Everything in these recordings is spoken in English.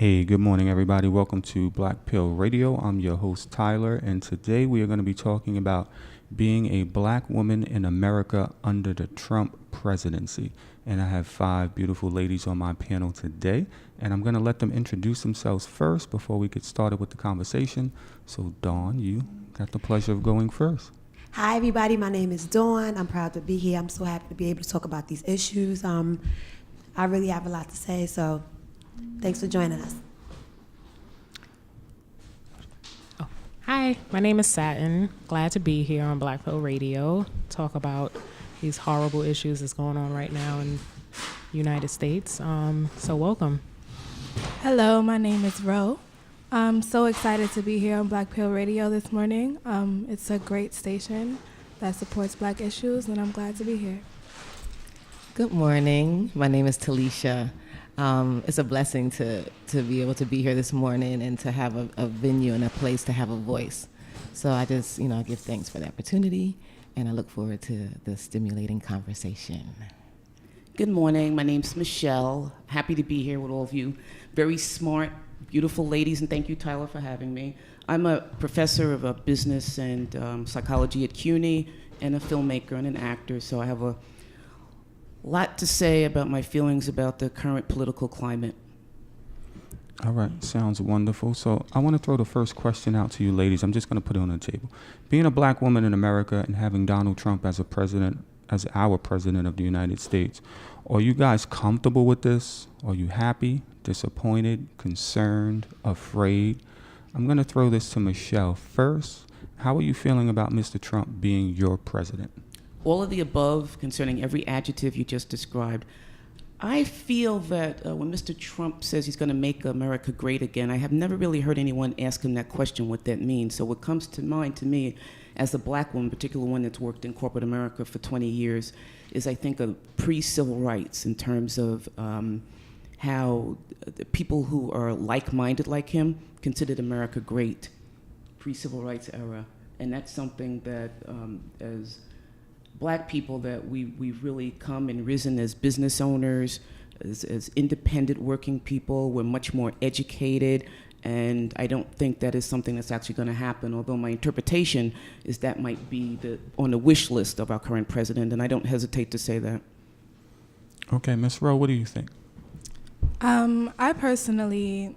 Hey, good morning, everybody. Welcome to Black Pill Radio. I'm your host, Tyler, and today we are going to be talking about being a black woman in America under the Trump presidency. And I have 5 beautiful ladies on my panel today, and I'm going to let them introduce themselves first before we get started with the conversation. So, Dawn, you got the pleasure of going first. Hi, everybody. My name is Dawn. I'm proud to be here. I'm so happy to be able to talk about these issues. I really have a lot to say, so thanks for joining us. Hi, my name is Satin. Glad to be here on Black Pill Radio. Talk about these horrible issues that's going on right now in the United States. So welcome. Hello, my name is Rowe. I'm so excited to be here on Black Pill Radio this morning. It's a great station that supports black issues, and I'm glad to be here. Good morning. My name is Talisha. It's a blessing to be able to be here this morning and to have a venue and a place to have a voice. So I just, give thanks for the opportunity, and I look forward to the stimulating conversation. Good morning. My name's Michelle. Happy to be here with all of you. Very smart, beautiful ladies, and thank you, Tyler, for having me. I'm a professor of business and psychology at CUNY and a filmmaker and an actor, so I have a lot to say about my feelings about the current political climate. All right, sounds wonderful. So I want to throw the first question out to you ladies. I'm just going to put it on the table. Being a black woman in America and having Donald Trump as our president of the United States, are you guys comfortable with this? Are you happy, disappointed, concerned, afraid? I'm going to throw this to Michelle first. How are you feeling about Mr. Trump being your president? All of the above concerning every adjective you just described. I feel that when Mr. Trump says he's going to make America great again, I have never really heard anyone ask him that question, what that means. So what comes to mind to me as a black woman, particularly one that's worked in corporate America for 20 years, is I think of pre-civil rights in terms of how the people who are like-minded like him considered America great, pre-civil rights era. And that's something that as black people that we've really come and risen as business owners, as independent working people. We're much more educated, and I don't think that is something that's actually going to happen, although my interpretation is that might be on the wish list of our current president, and I don't hesitate to say that. Okay, Ms. Rowe, what do you think? I personally,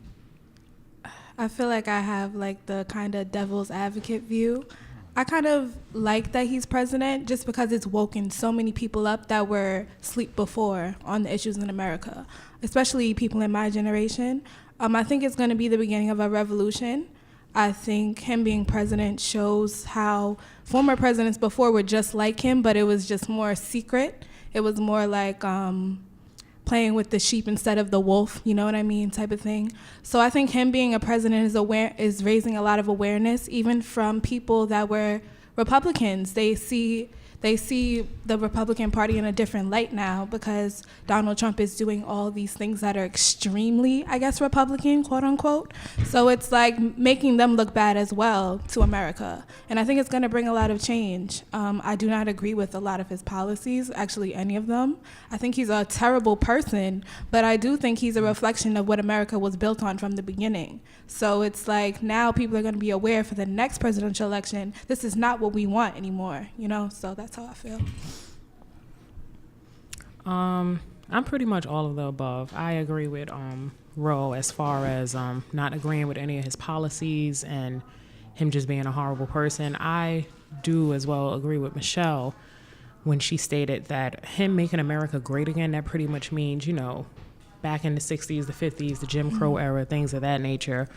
I feel like I have like the kind of devil's advocate view. I kind of like that he's president just because it's woken so many people up that were asleep before on the issues in America, especially people in my generation. I think it's going to be the beginning of a revolution. I think him being president shows how former presidents before were just like him, but it was just more secret. It was more like playing with the sheep instead of the wolf, you know what I mean, type of thing. So I think him being a president is raising a lot of awareness, even from people that were Republicans. They see the Republican Party in a different light now because Donald Trump is doing all these things that are extremely, I guess, Republican, quote unquote. So it's like making them look bad as well to America. And I think it's going to bring a lot of change. I do not agree with a lot of his policies, actually any of them. I think he's a terrible person, but I do think he's a reflection of what America was built on from the beginning. So it's like now people are going to be aware for the next presidential election, this is not what we want anymore, so that's how I feel. I'm pretty much all of the above. I agree with Rowe as far as not agreeing with any of his policies and him just being a horrible person. I do as well agree with Michelle when she stated that him making America great again, that pretty much means, back in the 60s, the 50s, the Jim Crow era, things of that nature.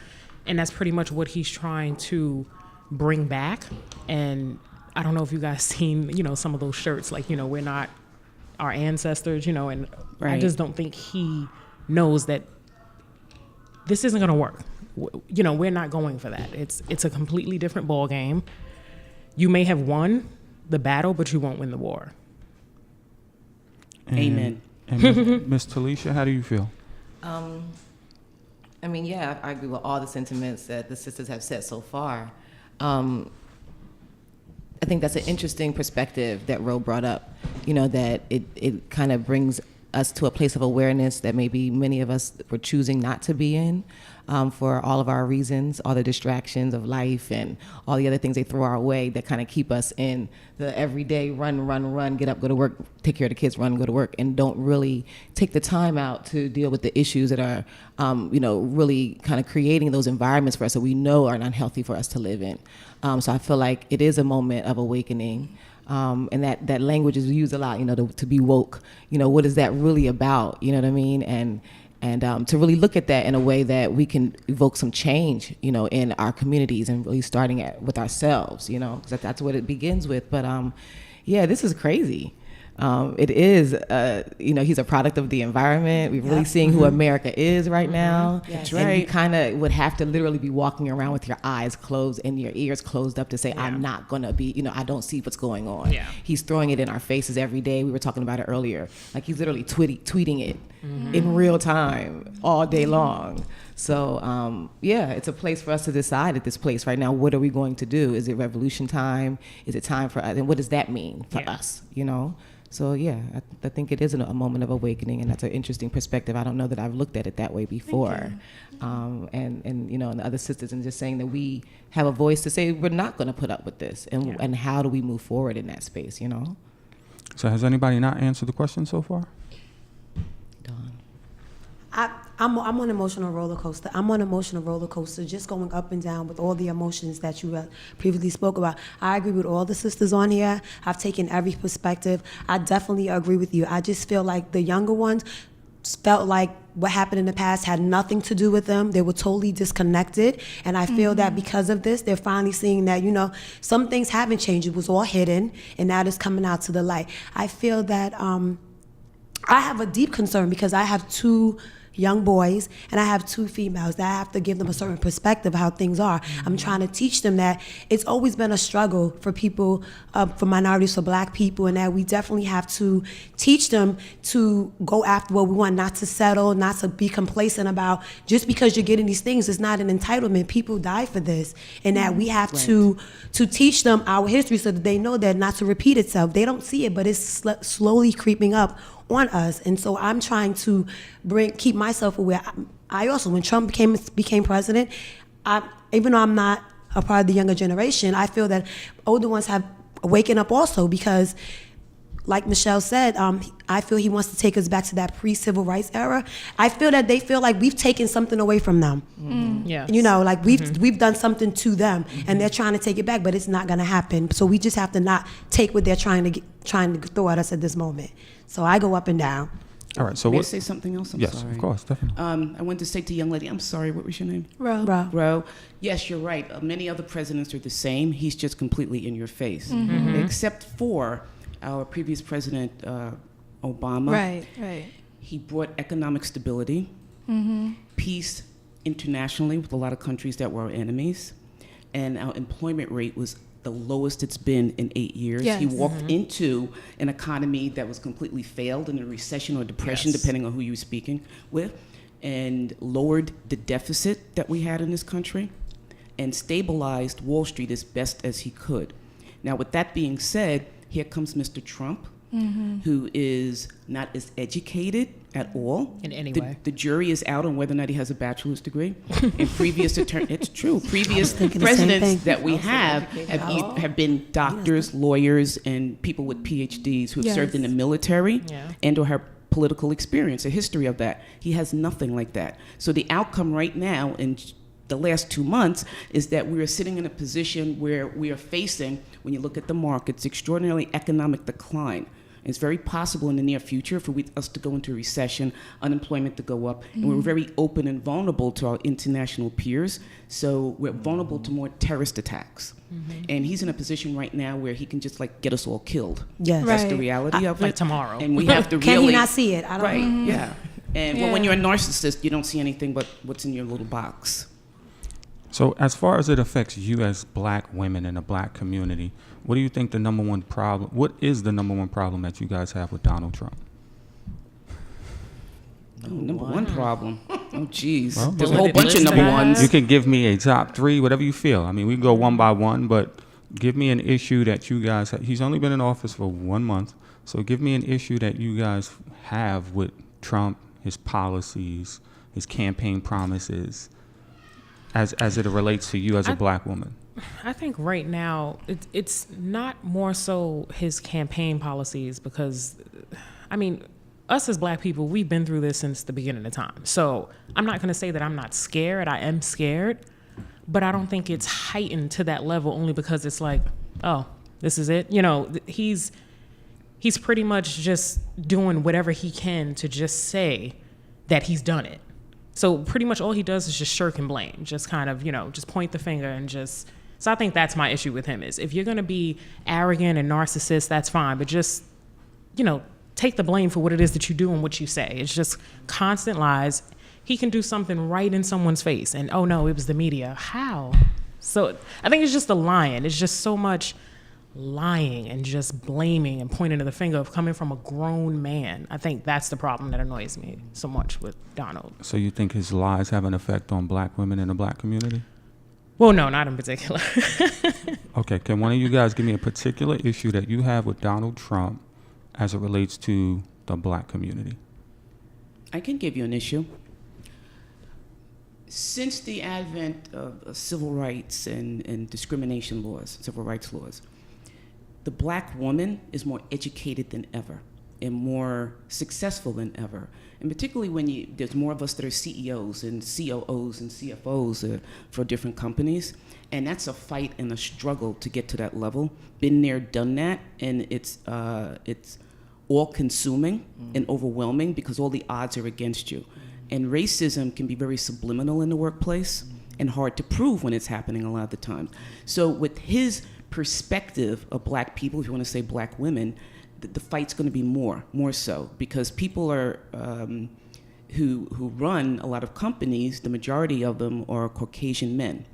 And that's pretty much what he's trying to bring back. And I don't know if you guys seen, some of those shirts, like, we're not our ancestors, and right. I just don't think he knows that this isn't going to work. We're not going for that. It's a completely different ball game. You may have won the battle, but you won't win the war. Amen. And Ms. Talisha, how do you feel? I agree with all the sentiments that the sisters have said so far. I think that's an interesting perspective that Rowe brought up, that it kind of brings us to a place of awareness that maybe many of us were choosing not to be in, for all of our reasons, all the distractions of life and all the other things they throw our way that kind of keep us in the everyday run, get up, go to work, take care of the kids, run, go to work, and don't really take the time out to deal with the issues that are, really kind of creating those environments for us that we know are unhealthy for us to live in. So I feel like it is a moment of awakening. And that language is used a lot, to be woke. What is that really about? You know what I mean? And to really look at that in a way that we can evoke some change, in our communities and really starting with ourselves, because that's what it begins with. But this is crazy. It is, he's a product of the environment. We're really seeing who America is right now. That's And right. you kind of would have to literally be walking around with your eyes closed and your ears closed up to say, I'm not going to be, I don't see what's going on. Yeah. He's throwing it in our faces every day. We were talking about it earlier. Like he's literally tweeting it in real time all day long. So, it's a place for us to decide at this place right now, what are we going to do? Is it revolution time? Is it time for us? And what does that mean for us, So, I think it is a moment of awakening, and that's an interesting perspective. I don't know that I've looked at it that way before. And the other sisters, and just saying that we have a voice to say we're not going to put up with this, and how do we move forward in that space, So has anybody not answered the question so far? Dawn. I'm on an emotional roller coaster. I'm on an emotional roller coaster, just going up and down with all the emotions that you previously spoke about. I agree with all the sisters on here. I've taken every perspective. I definitely agree with you. I just feel like the younger ones felt like what happened in the past had nothing to do with them. They were totally disconnected. And I feel that because of this, they're finally seeing that, some things haven't changed. It was all hidden, and now it's coming out to the light. I feel that I have a deep concern because I have 2 young boys and I have 2 females that I have to give them a certain perspective of how things are. I'm trying to teach them that it's always been a struggle for people, for minorities, for black people, and that we definitely have to teach them to go after what we want, not to settle, not to be complacent about just because you're getting these things. It's not an entitlement. People die for this, and that we have to teach them our history so that they know that not to repeat itself. They don't see it, but it's slowly creeping up on us. And so I'm trying to keep myself aware. I also, when Trump became president, even though I'm not a part of the younger generation, I feel that older ones have waken up also, because like Michelle said, I feel he wants to take us back to that pre-civil rights era. I feel that they feel like we've taken something away from them. Yes. Like we've done something to them, and they're trying to take it back, but it's not going to happen. So we just have to not take what they're trying to throw at us at this moment. So I go up and down. All right. So May I what? say something else? I'm Yes, sorry. of course, definitely. I wanted to say to the young lady, I'm sorry, what was your name? Rowe. Rowe. Yes, you're right. Many other presidents are the same. He's just completely in your face. Except for our previous president, Obama. Right. He brought economic stability, peace internationally with a lot of countries that were our enemies, and our employment rate was the lowest it's been in 8 years. Yes. He walked into an economy that was completely failed, in a recession or depression, depending on who you were speaking with, and lowered the deficit that we had in this country, and stabilized Wall Street as best as he could. Now, with that being said, here comes Mr. Trump, who is not as educated at all. In any way. The jury is out on whether or not he has a bachelor's degree. And previous it's true. Previous thinking the same thing. presidents that we have been doctors, lawyers, and people with PhDs who have served in the military and or have political experience, a history of that. He has nothing like that. So the outcome right now in the last 2 months is that we are sitting in a position where we are facing, when you look at the markets, extraordinarily economic decline. It's very possible in the near future for us to go into a recession, unemployment to go up, and we're very open and vulnerable to our international peers, so we're vulnerable to more terrorist attacks. And he's in a position right now where he can just get us all killed. Yes. That's the Right. reality of Like it. tomorrow. And we have to Can really... he not see it? I don't know. Yeah. And well, when you're a narcissist, you don't see anything but what's in your little box. So as far as it affects you as black women in the black community, what do you think what is the number one problem that you guys have with Donald Trump? Number one problem. Oh, geez. Well, There's a go whole ahead. bunch of number ones. You can give me a top 3, whatever you feel. I mean, we can go one by one, but give me an issue that you guys have. He's only been in office for 1 month, So give me an issue that you guys have with Trump, his policies, his campaign promises, as it relates to you as a black woman. I think right now it's not more so his campaign policies because, I mean, us as black people, we've been through this since the beginning of time. So I'm not going to say that I'm not scared. I am scared, but I don't think it's heightened to that level only because it's like, oh, this is it. You know, he's pretty much just doing whatever he can to just say that he's done it. So pretty much all he does is just shirk and blame, just kind of, you know, just point the finger and just. So I think that's my issue with him is if you're going to be arrogant and narcissist, that's fine. But just, you know, take the blame for what it is that you do and what you say. It's just constant lies. He can do something right in someone's face and, oh, no, it was the media. How? So I think it's just the lying. It's just so much lying and just blaming and pointing to the finger of coming from a grown man. I think that's the problem that annoys me so much with Donald. So you think his lies have an effect on black women in the black community? Well, no, not in particular. Okay, can one of you guys give me a particular issue that you have with Donald Trump as it relates to the black community? I can give you an issue. Since the advent of civil rights and discrimination laws, civil rights laws, the black woman is more educated than ever and more successful than ever. And particularly when there's more of us that are CEOs and COOs and CFOs for different companies. And that's a fight and a struggle to get to that level. Been there, done that, and it's all-consuming and overwhelming because all the odds are against you. And racism can be very subliminal in the workplace and hard to prove when it's happening a lot of the time. So with his perspective of black people, if you want to say black women, the fight's going to be more so because people are who run a lot of companies, the majority of them are Caucasian men.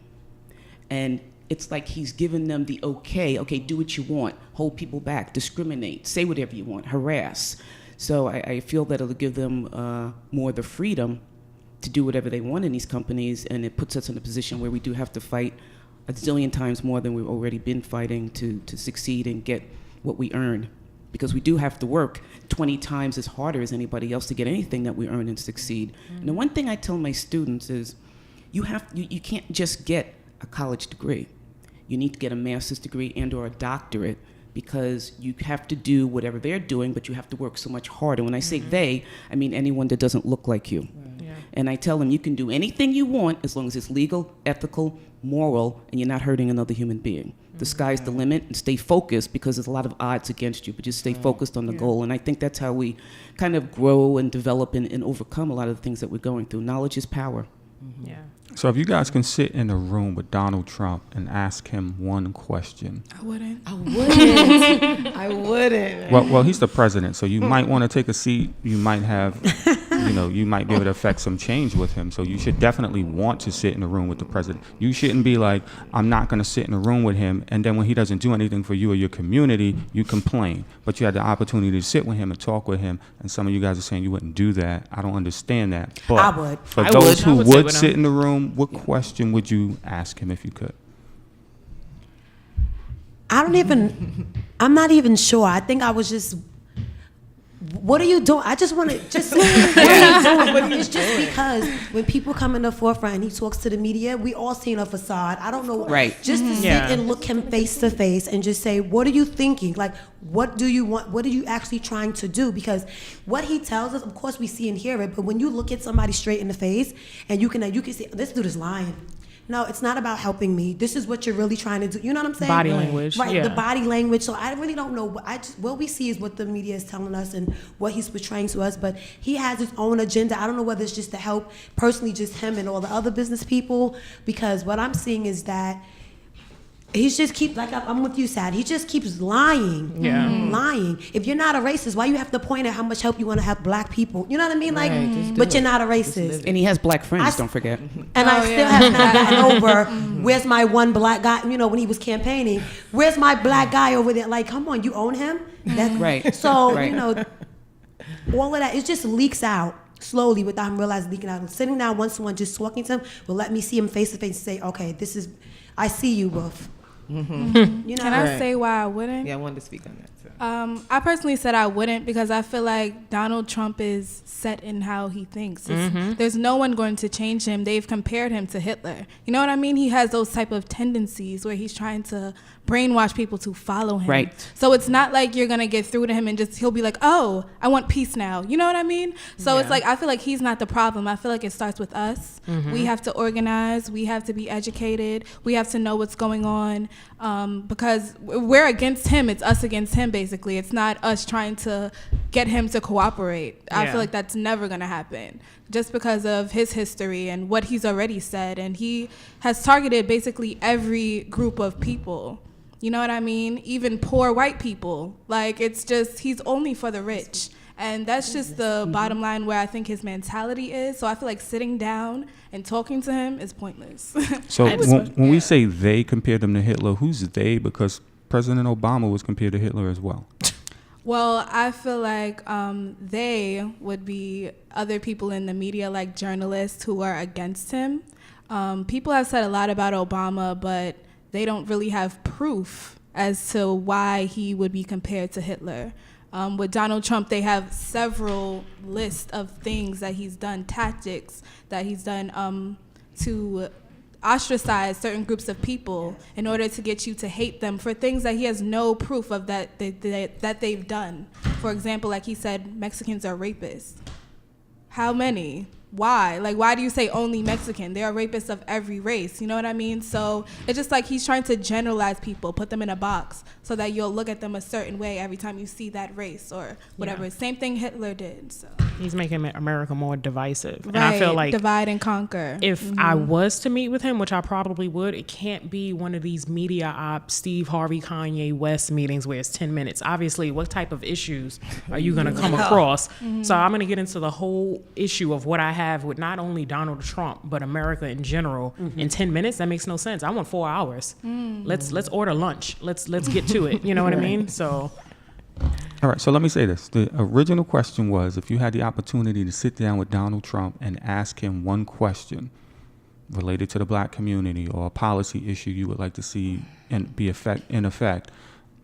And it's like he's given them the okay, do what you want, hold people back, discriminate, say whatever you want, harass. So I feel that it'll give them more the freedom to do whatever they want in these companies, and it puts us in a position where we do have to fight a zillion times more than we've already been fighting to succeed and get what we earn. Because we do have to work 20 times as harder as anybody else to get anything that we earn and succeed. And the one thing I tell my students is you can't just get a college degree. You need to get a master's degree and or a doctorate because you have to do whatever they're doing, but you have to work so much harder. When I say they, I mean anyone that doesn't look like you. Yeah. And I tell them you can do anything you want as long as it's legal, ethical, moral, and you're not hurting another human being. The sky's the limit, and stay focused because there's a lot of odds against you, but just stay focused on the goal. And I think that's how we kind of grow and develop and overcome a lot of the things that we're going through. Knowledge is power. Yeah. So if you guys can sit in a room with Donald Trump and ask him one question. I wouldn't. I wouldn't. Well, he's the president, so you might want to take a seat. You might have, you might be able to affect some change with him. So you should definitely want to sit in a room with the president. You shouldn't be like, I'm not going to sit in a room with him, and then when he doesn't do anything for you or your community, you complain. But you had the opportunity to sit with him and talk with him, and some of you guys are saying you wouldn't do that. I don't understand that. But I would. For I those would. I who would sit would with sit him. in the room, what question would you ask him if you could? I'm not even sure. I think I was just, what are you doing? I just want to just, what are you doing? It's just because when people come in the forefront and he talks to the media, we all seen a facade. I don't know. Right. Just to sit Yeah. and look him face to face and just say, what are you thinking? Like, what do you want? What are you actually trying to do? Because what he tells us, of course we see and hear it, but when you look at somebody straight in the face and you can see, this dude is lying. No, it's not about helping me. This is what you're really trying to do. You know what I'm saying? Body language, Right, yeah. the body language. So I really don't know. What we see is what the media is telling us and what he's portraying to us. But he has his own agenda. I don't know whether it's just to help personally just him and all the other business people. Because what I'm seeing is that he just keeps, like I'm with you, Sad. He just keeps lying. Yeah. Lying. If you're not a racist, why you have to point at how much help you want to help black people? You know what I mean? Like, Right, just do but you're it. not a Just live racist. it. And he has black friends, I- don't forget. And I still have not gotten over where's my one black guy, when he was campaigning, where's my black guy over there? Like, come on, you own him? That's, Right. So, Right. all of that, it just leaks out slowly without him realizing leaking out. Sitting down one-to-one, just talking to him will let me see him face to face and say, okay, I see you, Wolf. You know? Can I Right. say why I wouldn't? Yeah, I wanted to speak on that. I personally said I wouldn't because I feel like Donald Trump is set in how he thinks. There's no one going to change him. They've compared him to Hitler. You know what I mean? He has those type of tendencies where he's trying to brainwash people to follow him. Right. So it's not like you're going to get through to him and he'll be like, oh, I want peace now. You know what I mean? So it's like, I feel like he's not the problem. I feel like it starts with us. We have to organize. We have to be educated. We have to know what's going on because we're against him. It's us against him, basically. It's not us trying to get him to cooperate. I feel like that's never going to happen just because of his history and what he's already said. And he has targeted basically every group of people. You know what I mean? Even poor white people. Like, it's just, he's only for the rich. And that's just the bottom line where I think his mentality is. So I feel like sitting down and talking to him is pointless. So when we say they compared him to Hitler, who's they? Because President Obama was compared to Hitler as well. Well, I feel like they would be other people in the media, like journalists who are against him. People have said a lot about Obama, but they don't really have proof as to why he would be compared to Hitler. With Donald Trump, they have several lists of things that he's done, tactics that he's done to ostracize certain groups of people in order to get you to hate them for things that he has no proof of that they've done. For example, like he said, Mexicans are rapists. How many? Why? Like, why do you say only Mexican? There are rapists of every race. You know what I mean? So it's just like he's trying to generalize people, put them in a box so that you'll look at them a certain way every time you see that race or whatever. Yeah. Same thing Hitler did. So he's making America more divisive. Right. And I feel like divide and conquer. If I was to meet with him, which I probably would, it can't be one of these media ops, Steve Harvey, Kanye West meetings where it's 10 minutes. Obviously, what type of issues are you going to come across? So I'm going to get into the whole issue of what I have with not only Donald Trump but America in general in 10 minutes. That makes no sense. I want 4 hours. Let's order lunch. Let's get to it. You know what I mean? So all right, so let me say this. The original question was if you had the opportunity to sit down with Donald Trump and ask him one question related to the black community or a policy issue you would like to see in effect,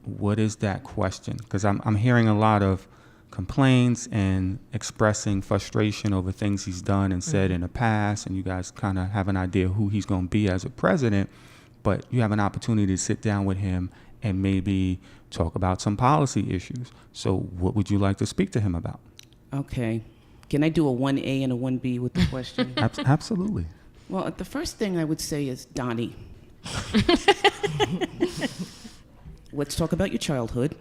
what is that question? Because I'm hearing a lot of complaints and expressing frustration over things he's done and said in the past, and you guys kind of have an idea who he's going to be as a president, but you have an opportunity to sit down with him and maybe talk about some policy issues. So what would you like to speak to him about? Okay. Can I do a 1A and a 1B with the question? Absolutely. Well, the first thing I would say is, Donnie, let's talk about your childhood.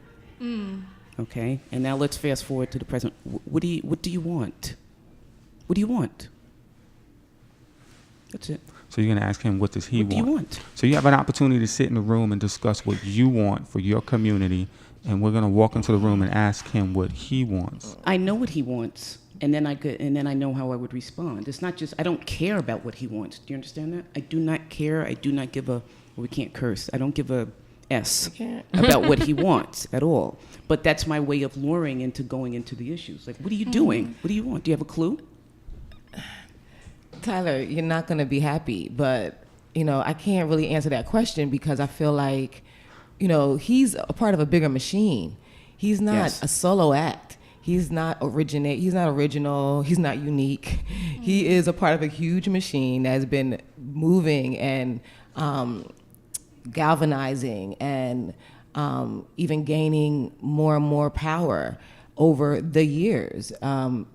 Okay, and now let's fast forward to the present. What do you want? What do you want? That's it. So you're going to ask him, what does he want? What do you want? So you have an opportunity to sit in the room and discuss what you want for your community, and we're going to walk into the room and ask him what he wants. I know what he wants, and then I know how I would respond. It's not just I don't care about what he wants. Do you understand that? I do not care. I do not give a. Well, we can't curse. I don't give a S about what he wants at all. But that's my way of luring into going into the issues. Like, what are you doing? What do you want? Do you have a clue? Tyler, you're not going to be happy, but, I can't really answer that question because I feel like, he's a part of a bigger machine. He's not a solo act. He's not original. He's not unique. He is a part of a huge machine that has been moving and galvanizing and even gaining more and more power over the years.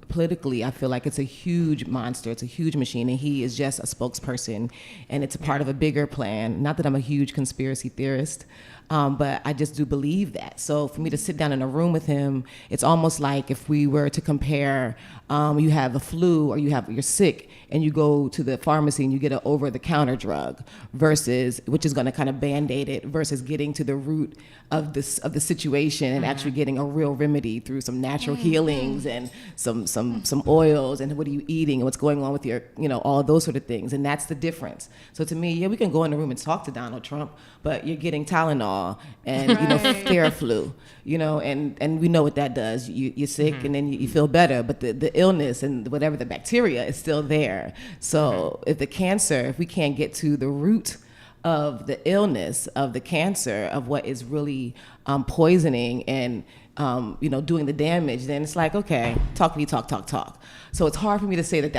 Politically, I feel like it's a huge monster. It's a huge machine, and he is just a spokesperson, and it's a part of a bigger plan. Not that I'm a huge conspiracy theorist, but I just do believe that. So for me to sit down in a room with him, it's almost like if we were to compare, you have a flu or you're sick, and you go to the pharmacy and you get an over-the-counter drug versus, which is going to kind of Band-Aid it, versus getting to the root of the situation and actually getting a real remedy through some natural healings and some oils and what are you eating and what's going on with your, all those sort of things. And that's the difference. So to me, we can go in the room and talk to Donald Trump, but you're getting Tylenol and, Theraflu, and we know what that does. You're sick and then you feel better, but the illness and whatever the bacteria is still there. So if we can't get to the root of the illness, of the cancer, of what is really poisoning and doing the damage, then it's like, okay, talk. So it's hard for me to say that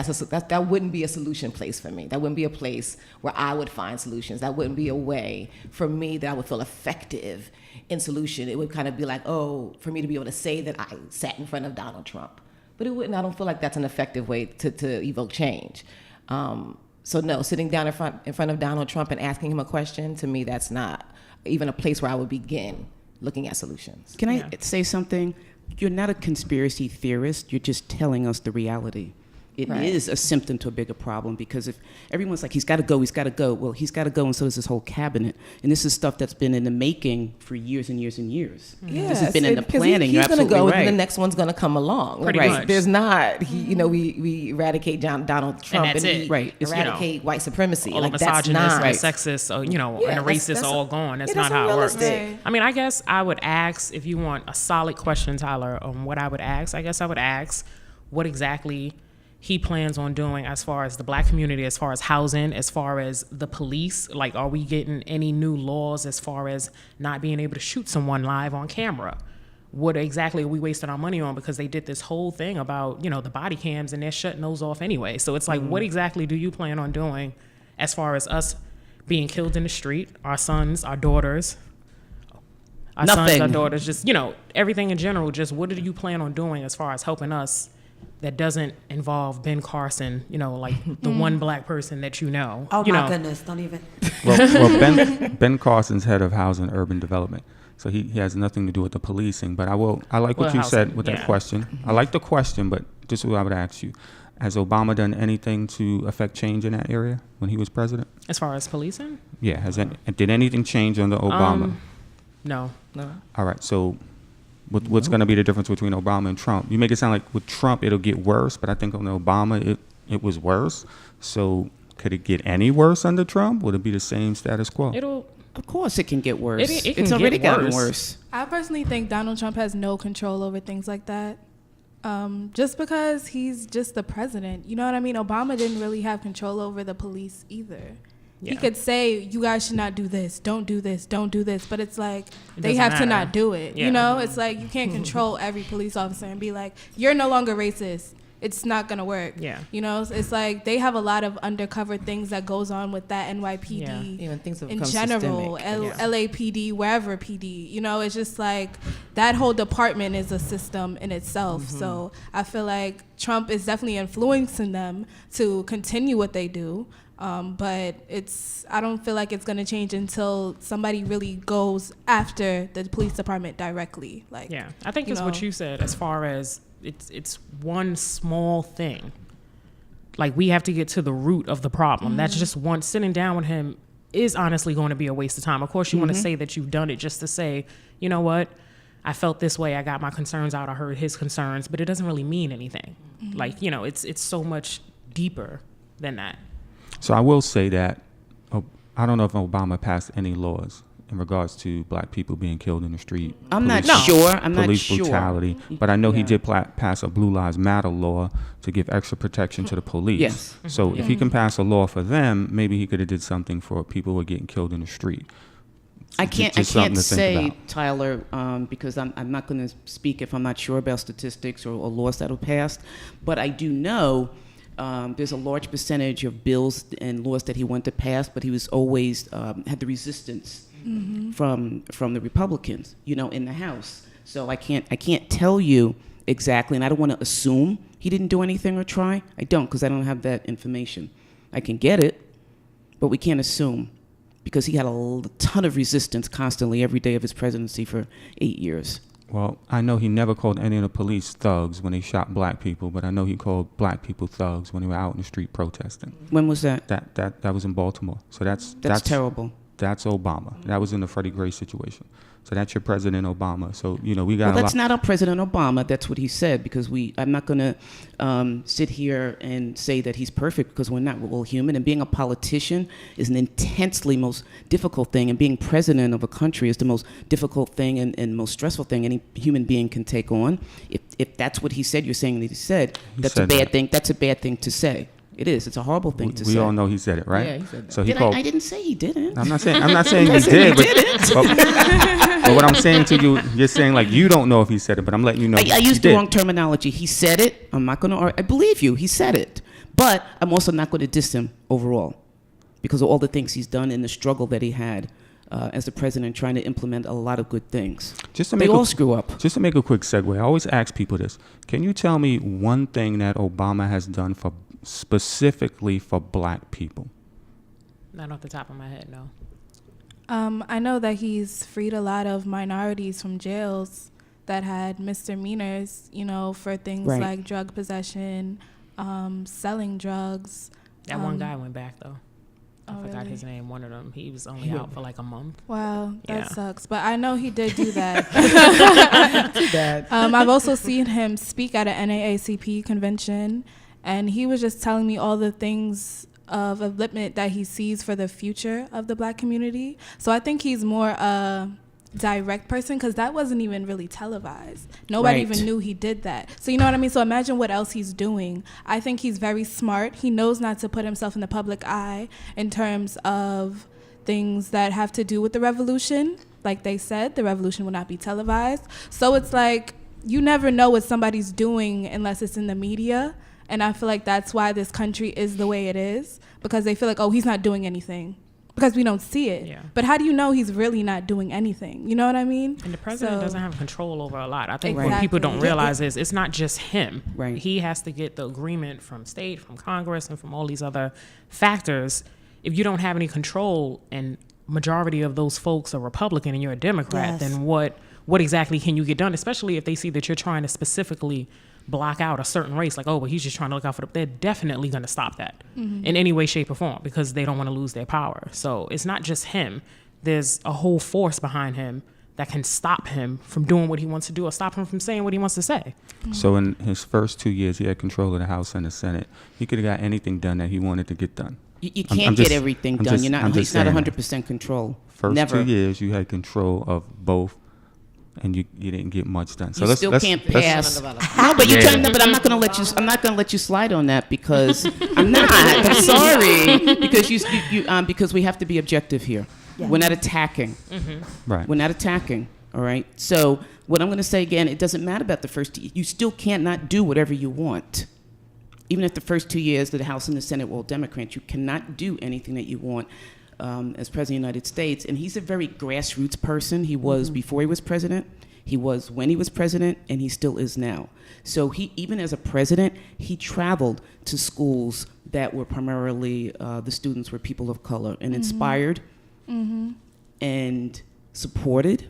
that wouldn't be a solution place for me. That wouldn't be a place where I would find solutions. That wouldn't be a way for me that I would feel effective in solution. It would kind of be like, for me to be able to say that I sat in front of Donald Trump. But it wouldn't. I don't feel like that's an effective way to evoke change. So no, sitting down in front of Donald Trump and asking him a question, to me, that's not even a place where I would begin looking at solutions. Can I say something? You're not a conspiracy theorist. You're just telling us the reality. It is a symptom to a bigger problem, because if everyone's like, he's got to go, well, he's got to go, and so does this whole cabinet. And this is stuff that's been in the making for years and years and years. Yeah, this has been in the planning. He's You're going to absolutely go, right. and then the next one's going to come along. Pretty much. There's not, we eradicate Donald Trump that's it. Right. It's, eradicate white supremacy. All Like, the that's misogynists not and sexist, and the racists that's are all gone. That's it not isn't how it works. realistic. I mean, I guess I would ask, if you want a solid question, Tyler, on what I would ask, what exactly he plans on doing as far as the black community, as far as housing, as far as the police. Like, are we getting any new laws as far as not being able to shoot someone live on camera? What exactly are we wasting our money on? Because they did this whole thing about, the body cams, and they're shutting those off anyway. So it's like, what exactly do you plan on doing as far as us being killed in the street, our sons, our daughters, Nothing. our daughters, just, everything in general, just what do you plan on doing as far as helping us that doesn't involve Ben Carson, like the one black person that Oh my goodness, don't even. Well, Ben Carson's head of housing and urban development, so he has nothing to do with the policing. But I like what you said with that question. I like the question, but this is what I would ask you: has Obama done anything to affect change in that area when he was president? As far as policing? Yeah, did anything change under Obama? No. All right, so what's going to be the difference between Obama and Trump? You make it sound like with Trump it'll get worse, but I think under Obama it was worse. So could it get any worse under Trump? Would it be the same status quo? Of course it can get worse. It can it's already get gotten worse. worse. I personally think Donald Trump has no control over things like that. Just because he's just the president. You know what I mean? Obama didn't really have control over the police either. Yeah. He could say, you guys should not do this, don't do this, don't do this. But it's like, they doesn't have to matter. not do it. Yeah. It's like, you can't control every police officer and be like, you're no longer racist. It's not going to work. Yeah. It's like they have a lot of undercover things that goes on with that NYPD. Yeah. Even things have in become general, systemic. LAPD, wherever PD, it's just like that whole department is a system in itself. So I feel like Trump is definitely influencing them to continue what they do. But I don't feel like it's going to change until somebody really goes after the police department directly. I think it's what you said, as far as it's one small thing. Like, we have to get to the root of the problem. That's just one. Sitting down with him is honestly going to be a waste of time. Of course, you want to say that you've done it just to say, you know what, I felt this way, I got my concerns out, I heard his concerns, but it doesn't really mean anything. Like, it's so much deeper than that. So I will say that I don't know if Obama passed any laws in regards to black people being killed in the street. I'm not sure. Police brutality. But I know he did pass a Blue Lives Matter law to give extra protection to the police. Yes. So if he can pass a law for them, maybe he could have did something for people who are getting killed in the street. I can't Just something to think say, about. Tyler, because I'm not going to speak if I'm not sure about statistics or laws that were passed. But I do know there's a large percentage of bills and laws that he wanted to pass, but he was always had the resistance from the Republicans, in the House. So I can't tell you exactly, and I don't want to assume he didn't do anything or try. I don't, because I don't have that information. I can get it, but we can't assume, because he had a ton of resistance constantly every day of his presidency for 8 years. Well, I know he never called any of the police thugs when they shot black people, but I know he called black people thugs when they were out in the street protesting. When was that? That was in Baltimore. So that's terrible. That's Obama. That was in the Freddie Gray situation. So that's your President Obama. So, we got Well, that's not our President Obama. That's what he said, because I'm not going to sit here and say that he's perfect, because we're not. We're all human. And being a politician is an intensely most difficult thing. And being president of a country is the most difficult thing and most stressful thing any human being can take on. If that's what he said, you're saying that he said, that's a bad thing. That's a bad thing to say. It is. It's a horrible thing to say. We all know he said it, right? Yeah, he said that. So he called. I didn't say he didn't. I'm not saying he did, but what I'm saying to you, you're saying like you don't know if he said it, but I'm letting you know. I he used the did. wrong terminology. He said it. I'm not going to. I believe you. He said it, but I'm also not going to diss him overall because of all the things he's done and the struggle that he had as the president, trying to implement a lot of good things. They all screw up. Just to make a quick segue, I always ask people this: can you tell me one thing that Obama has done for specifically for black people? Not off the top of my head, no. I know that he's freed a lot of minorities from jails that had misdemeanors, for things Right. like drug possession, selling drugs. That one guy went back, though. I Oh, forgot really? his name. One of them. He was only out for like a month. Wow, that Yeah. sucks. But I know he did do that. Too bad. I've also seen him speak at an NAACP convention, and he was just telling me all the things of upliftment that he sees for the future of the black community. So I think he's more a direct person because that wasn't even really televised. Nobody Right. even knew he did that. So you know what I mean? So imagine what else he's doing. I think he's very smart. He knows not to put himself in the public eye in terms of things that have to do with the revolution. Like they said, the revolution will not be televised. So it's like you never know what somebody's doing unless it's in the media. And I feel like that's why this country is the way it is, because they feel like, oh, he's not doing anything because we don't see it. Yeah. But how do you know he's really not doing anything? You know what I mean? And the president So- doesn't have control over a lot. I think what Exactly. people don't realize is it's not just him. Right. He has to get the agreement from state, from Congress, and from all these other factors. If you don't have any control and majority of those folks are Republican and you're a Democrat, Yes. then what exactly can you get done? Especially if they see that you're trying to specifically block out a certain race, like, oh, well, he's just trying to look out for they're definitely going to stop that in any way, shape, or form because they don't want to lose their power. So it's not just him. There's a whole force behind him that can stop him from doing what he wants to do or stop him from saying what he wants to say. So in his first 2 years, he had control of the House and the Senate. He could have got anything done that he wanted to get done. You I'm can't just- get everything I'm done. just- You're not. I'm just He's not saying 100% control. First Never. 2 years, you had control of both, and you didn't get much done. So You let's still let's- can't let's- pass. No, but you're Yeah. telling them. But I'm not going to let you. I'm not going to let you slide on that because I'm not. I'm sorry because because we have to be objective here. Yeah. We're not attacking. Right. We're not attacking. All right. So what I'm going to say again, it doesn't matter about the first. You still can't not do whatever you want. Even if the first 2 years the House and the Senate were all Democrats, you cannot do anything that you want as President of the United States. And he's a very grassroots person. He was before he was president. He was when he was president, and he still is now. So he, even as a president, he traveled to schools that were primarily, the students were people of color, and inspired and supported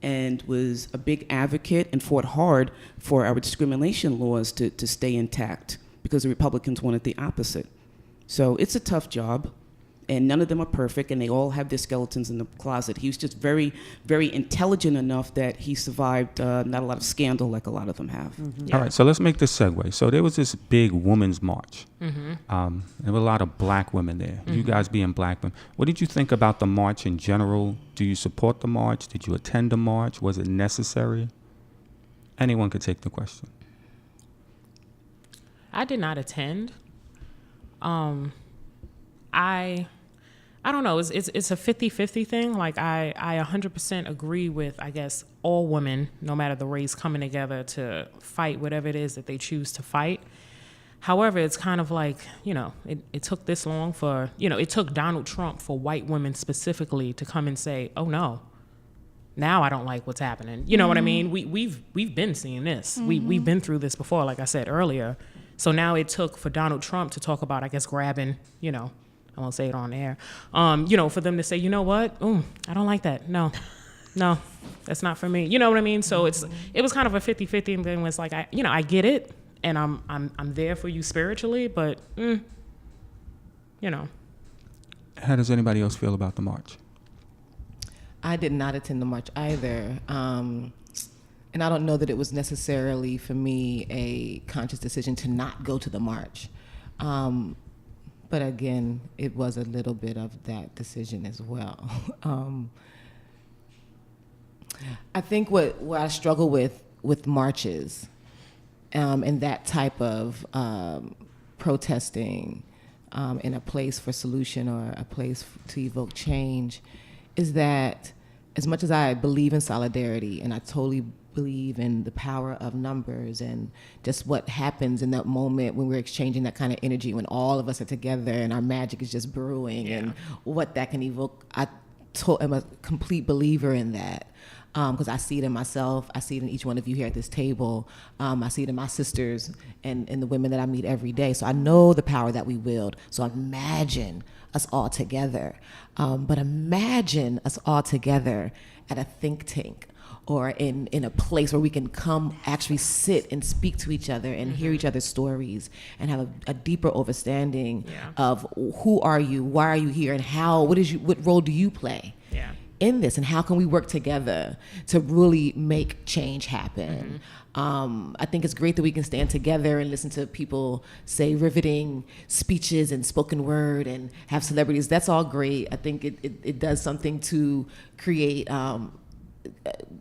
and was a big advocate and fought hard for our discrimination laws to stay intact because the Republicans wanted the opposite. So it's a tough job, and none of them are perfect, and they all have their skeletons in the closet. He was just very, very intelligent enough that he survived not a lot of scandal like a lot of them have. Yeah. All right, so let's make this segue. So there was this big women's march. There were a lot of black women there. You guys being black women. What did you think about the march in general? Do you support the march? Did you attend the march? Was it necessary? Anyone could take the question. I did not attend. I don't know. It's a 50-50 thing. Like I 100% agree with, I guess, all women, no matter the race, coming together to fight whatever it is that they choose to fight. However, it's kind of like, it took this long for, it took Donald Trump for white women specifically to come and say, oh no, now I don't like what's happening. You know what I mean? We've been seeing this. We've been through this before, like I said earlier. So now it took for Donald Trump to talk about, I guess, grabbing, I won't say it on air, for them to say, you know what? I don't like that. No, that's not for me. You know what I mean? So it was kind of a 50-50, and then it's like, I get it, and I'm there for you spiritually, but, How does anybody else feel about the march? I did not attend the march either. And I don't know that it was necessarily for me a conscious decision to not go to the march. But again, it was a little bit of that decision as well. I think what I struggle with marches and that type of protesting in a place for solution or a place to evoke change is that as much as I believe in solidarity and I totally believe in the power of numbers and just what happens in that moment when we're exchanging that kind of energy, when all of us are together and our magic is just brewing and what that can evoke, I'm a complete believer in that. Because I see it in myself, I see it in each one of you here at this table, I see it in my sisters and the women that I meet every day. So I know the power that we wield. So imagine us all together. But imagine us all together at a think tank or in a place where we can come actually sit and speak to each other and hear each other's stories and have a deeper understanding of who are you, why are you here, and what role do you play in this, and how can we work together to really make change happen. I think it's great that we can stand together and listen to people say riveting speeches and spoken word and have celebrities. That's all great. I think it does something to create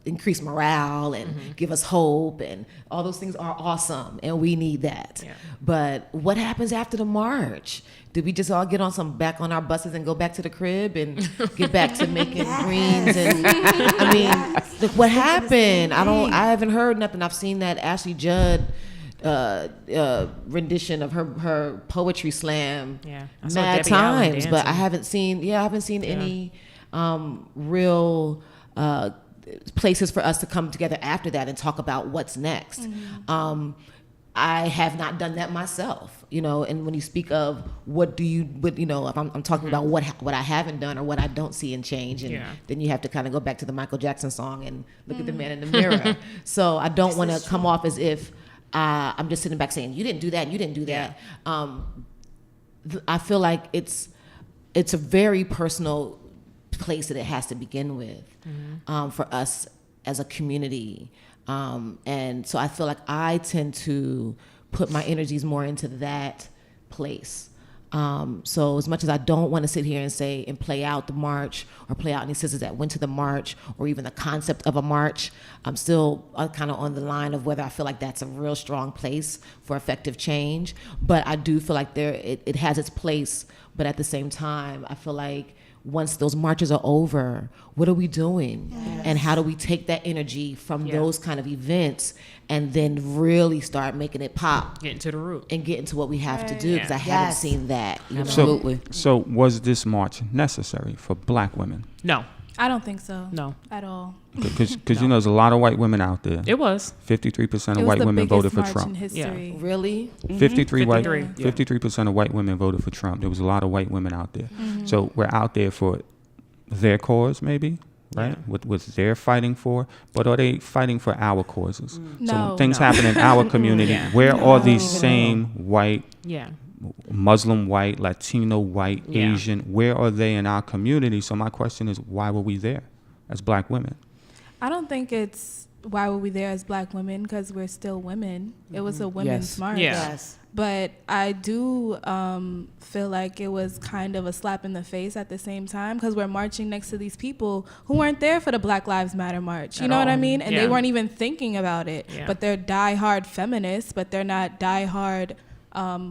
increase morale and give us hope, and all those things are awesome, and we need that. But what happens after the march? Did we just all get back on our buses and go back to the crib and get back to making greens? And I mean, look what happened. I haven't heard nothing. I've seen that Ashley Judd rendition of her poetry slam mad times, but I haven't seen any real places for us to come together after that and talk about what's next. I have not done that myself, and when you speak of if I'm talking about what I haven't done or what I don't see in change, and then you have to kind of go back to the Michael Jackson song and look at the man in the mirror. So I don't want to come off as if I'm just sitting back saying, you didn't do that, and you didn't do that. I feel like it's a very personal place that it has to begin with for us as a community. And so I feel like I tend to put my energies more into that place. So as much as I don't want to sit here and say and play out the march or play out any sisters that went to the march or even the concept of a march, I'm still kind of on the line of whether I feel like that's a real strong place for effective change. But I do feel like it has its place. But at the same time, I feel like once those marches are over, what are we doing? And how do we take that energy from those kind of events and then really start making it pop? Get into the root. And get into what we have to do, because I haven't seen that. Absolutely. So was this march necessary for black women? No. I don't think so. No. At all. Because there's a lot of white women out there. It was. 53% of white women voted for Trump. In history. Really? 53% of white women voted for Trump. There was a lot of white women out there. So we're out there for their cause, maybe, right? What they're fighting for, but are they fighting for our causes? No. So when things happen in our community, where are these same white, Muslim white, Latino white, Asian, where are they in our community? So my question is, why were we there as black women? I don't think it's why were we there as black women, because we're still women. It was a women's march. But I do feel like it was kind of a slap in the face at the same time, because we're marching next to these people who weren't there for the Black Lives Matter march. You know what I mean? And they weren't even thinking about it. But they're diehard feminists, but they're not diehard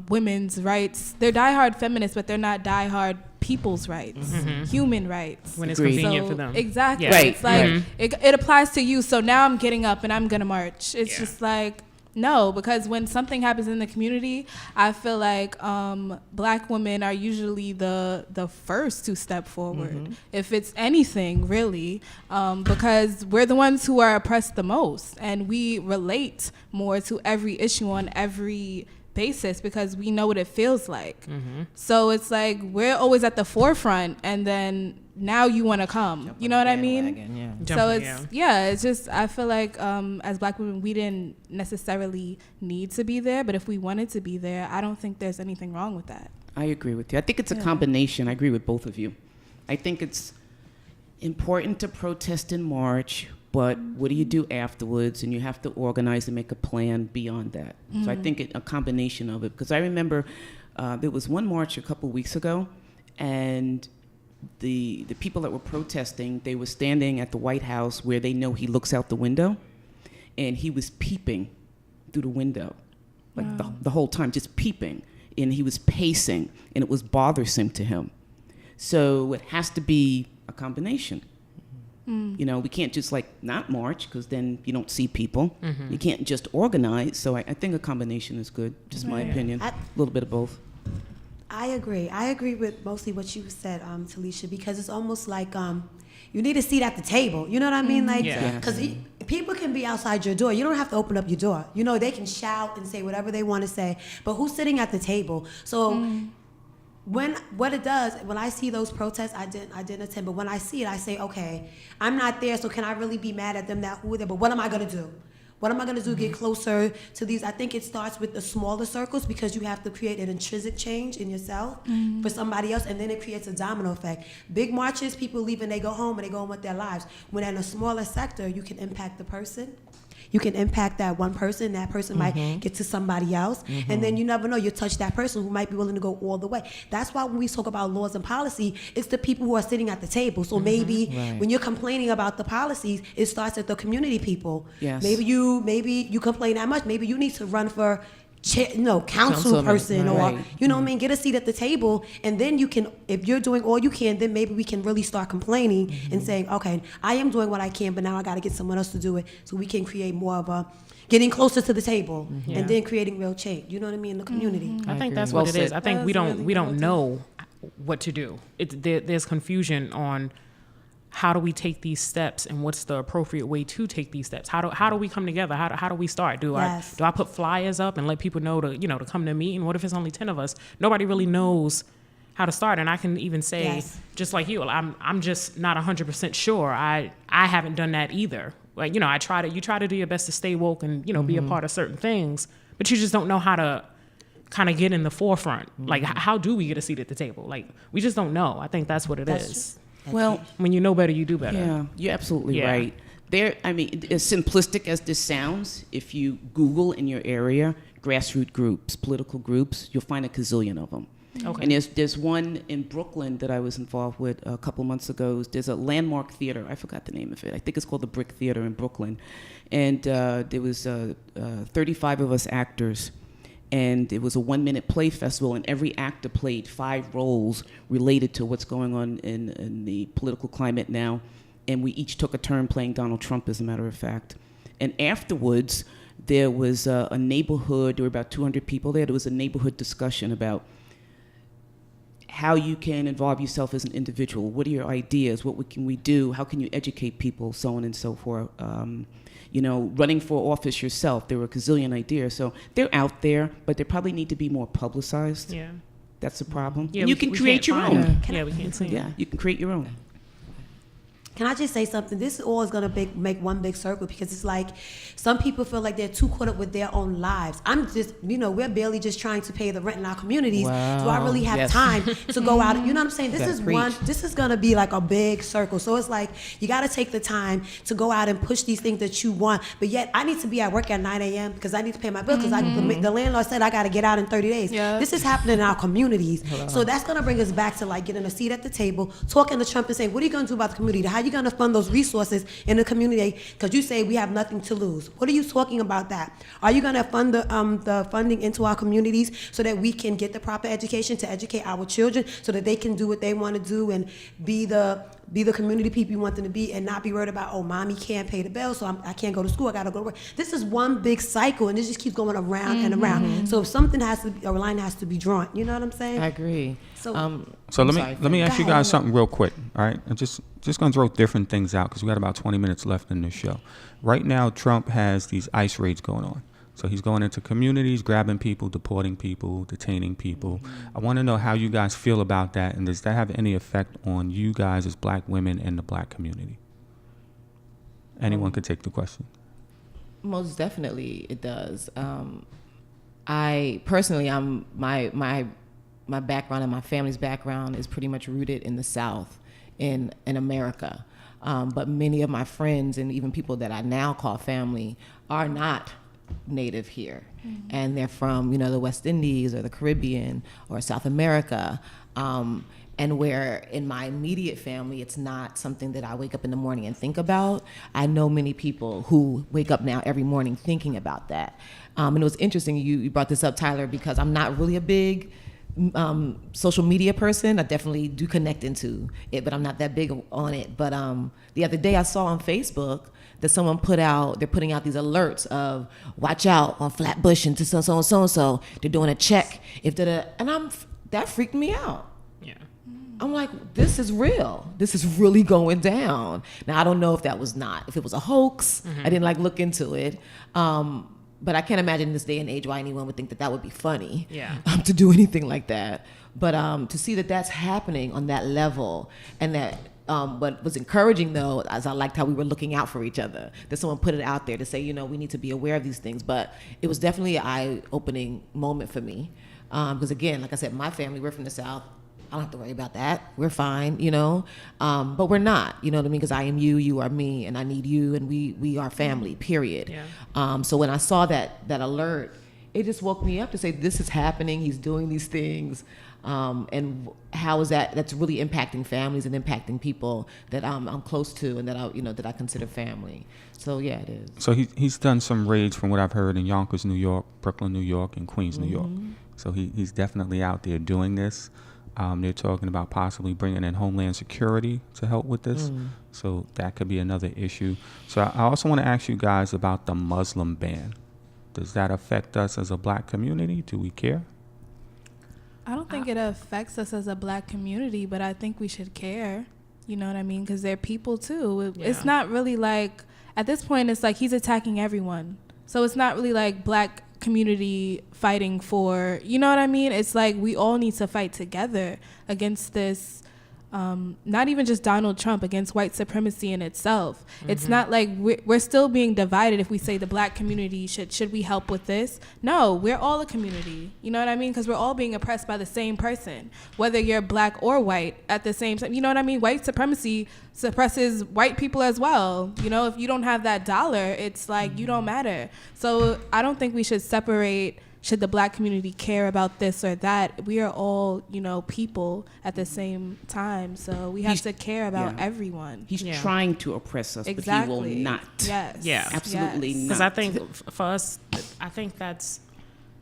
women's rights. They're diehard feminists, but they're not diehard people's rights, human rights. When it's convenient for them. Exactly. Right. It's like, it applies to you. So now I'm getting up and I'm going to march. It's just like, no, because when something happens in the community, I feel like black women are usually the first to step forward, if it's anything, really, because we're the ones who are oppressed the most, and we relate more to every issue on every basis because we know what it feels like. So it's like we're always at the forefront, and then now you want to come. You know what I mean? So it's just, I feel like as black women, we didn't necessarily need to be there, but if we wanted to be there, I don't think there's anything wrong with that. I agree with you. I think it's a combination. I agree with both of you. I think it's important to protest and march, but what do you do afterwards? And you have to organize and make a plan beyond that. So I think a combination of it, because I remember there was one march a couple weeks ago, and the people that were protesting, they were standing at the White House where they know he looks out the window, and he was peeping through the window, like the whole time, just peeping and he was pacing, and it was bothersome to him. So it has to be a combination. You know, we can't just like not march because then you don't see people. You can't just organize. So I think a combination is good. Just my opinion. A little bit of both. I agree. I agree with mostly what you said, Talisha, because it's almost like you need a seat at the table. You know what I mean? Like, because people can be outside your door. You don't have to open up your door. You know, they can shout and say whatever they want to say, but who's sitting at the table? So. What it does, when I see those protests, I didn't attend, but when I see it, I say, okay, I'm not there, so can I really be mad at them that who are there? But what am I gonna do? What am I gonna do to get closer to these? I think it starts with the smaller circles because you have to create an intrinsic change in yourself for somebody else, and then it creates a domino effect. Big marches, people leave and they go home and they go on with their lives. When in a smaller sector, you can impact the person. You can impact that one person. That person might get to somebody else. And then you never know. You touch that person who might be willing to go all the way. That's why when we talk about laws and policy, it's the people who are sitting at the table. So maybe when you're complaining about the policies, it starts at the community people. Yes. Maybe you complain that much. Maybe you need to run for council person or you know what I mean, get a seat at the table, and then you can, if you're doing all you can, then maybe we can really start complaining and saying, okay, I am doing what I can, but now I got to get someone else to do it, so we can create more of a getting closer to the table and then creating real change. You know what I mean, in the community. I think that's Well what it is. said. I think we don't know what to do. There's confusion on how do we take these steps and what's the appropriate way to take these steps? How do we come together? How do we start? Do I put flyers up and let people know to come to a meeting? What if it's only 10 of us? Nobody really knows how to start. And I can even say, just like you, I'm just not 100% sure. I haven't done that either. Like, you try to do your best to stay woke and, be a part of certain things, but you just don't know how to kind of get in the forefront. Like, how do we get a seat at the table? Like, we just don't know. I think that's what it is. Well, when you know better, you do better. Yeah, you're absolutely right. As simplistic as this sounds, if you Google in your area grassroots groups, political groups, you'll find a gazillion of them. Okay. And there's one in Brooklyn that I was involved with a couple months ago. There's a landmark theater. I forgot the name of it. I think it's called the Brick Theater in Brooklyn. And there was 35 of us actors. And it was a 1-minute play festival, and every actor played 5 roles related to what's going on in the political climate now. And we each took a turn playing Donald Trump, as a matter of fact. And afterwards, there was a neighborhood, there were about 200 people there. There was a neighborhood discussion about how you can involve yourself as an individual. What are your ideas? What can we do? How can you educate people? So on and so forth. Running for office yourself, there were a gazillion ideas. So they're out there, but they probably need to be more publicized. Yeah. That's the problem. Yeah, and you can create your own. Yeah, we can't see. Yeah, you can create your own. Can I just say something? This all is going to make one big circle, because it's like some people feel like they're too caught up with their own lives. I'm just, we're barely just trying to pay the rent in our communities. Wow. Do I really have time to go out? You know what I'm saying? This is going to be like a big circle. So it's like you got to take the time to go out and push these things that you want. But yet I need to be at work at 9 a.m. because I need to pay my bill, because the landlord said I got to get out in 30 days. Yeah. This is happening in our communities. So that's going to bring us back to like getting a seat at the table, talking to Trump and saying, what are you going to do about the community? How you going to fund those resources in the community? Because you say we have nothing to lose. What are you talking about that? Are you going to fund the funding into our communities so that we can get the proper education to educate our children so that they can do what they want to do and be the community people you want them to be, and not be worried about, oh, mommy can't pay the bill, so I can't go to school, I got to go to work. This is one big cycle, and it just keeps going around and around. So if something a line has to be drawn. You know what I'm saying? I agree. So let me ask you guys something real quick, all right? I'm just going to throw different things out because we got about 20 minutes left in this show. Right now, Trump has these ICE raids going on. So he's going into communities, grabbing people, deporting people, detaining people. I want to know how you guys feel about that, and does that have any effect on you guys as black women in the black community? Anyone could take the question. Most definitely it does. I personally, my background and my family's background is pretty much rooted in the South, in America. But many of my friends and even people that I now call family are not native here, and they're from the West Indies or the Caribbean or South America, And where in my immediate family, it's not something that I wake up in the morning and think about. I know many people who wake up now every morning thinking about that. And it was interesting you brought this up, Tyler, because I'm not really a big social media person. I definitely do connect into it, but I'm not that big on it. But the other day I saw on Facebook that someone they're putting out these alerts of watch out on Flatbush and to so. They're doing a check and that freaked me out. Yeah. I'm like, this is real. This is really going down. Now I don't know if it was a hoax. I didn't look into it. But I can't imagine in this day and age why anyone would think that would be funny. Yeah. To do anything like that. But to see that that's happening on that level, and that what was encouraging though, as I liked how we were looking out for each other, that someone put it out there to say, we need to be aware of these things. But it was definitely an eye-opening moment for me. Because again, like I said, my family, we're from the South. I don't have to worry about that. We're fine, but we're not, you know what I mean? Because I am you, you are me, and I need you, and we are family, period. Yeah. So when I saw that alert, it just woke me up to say, this is happening, he's doing these things, and how is that's really impacting families and impacting people that I'm close to and that I consider family. So yeah, it is. So he's done some raids from what I've heard in Yonkers, New York, Brooklyn, New York, and Queens, New York. So he's definitely out there doing this. They're talking about possibly bringing in Homeland Security to help with this. So that could be another issue. So I also want to ask you guys about the Muslim ban. Does that affect us as a black community? Do we care? I don't think it affects us as a black community, but I think we should care. You know what I mean? Because they're people too. It's not really at this point, it's he's attacking everyone. So it's not really black community fighting for, you know what I mean? It's we all need to fight together against this, not even just Donald Trump, against white supremacy in itself. It's not we're still being divided if we say the black community should we help with this? No, we're all a community. You know what I mean? Because we're all being oppressed by the same person, whether you're black or white at the same time. You know what I mean? White supremacy suppresses white people as well. If you don't have that dollar, it's you don't matter. So I don't think we should separate, should the black community care about this or that. We are all, people at the same time. So we have to care about everyone. He's trying to oppress us, exactly. but he will not. Yes. Yeah. Absolutely not. Because I think for us, I think that's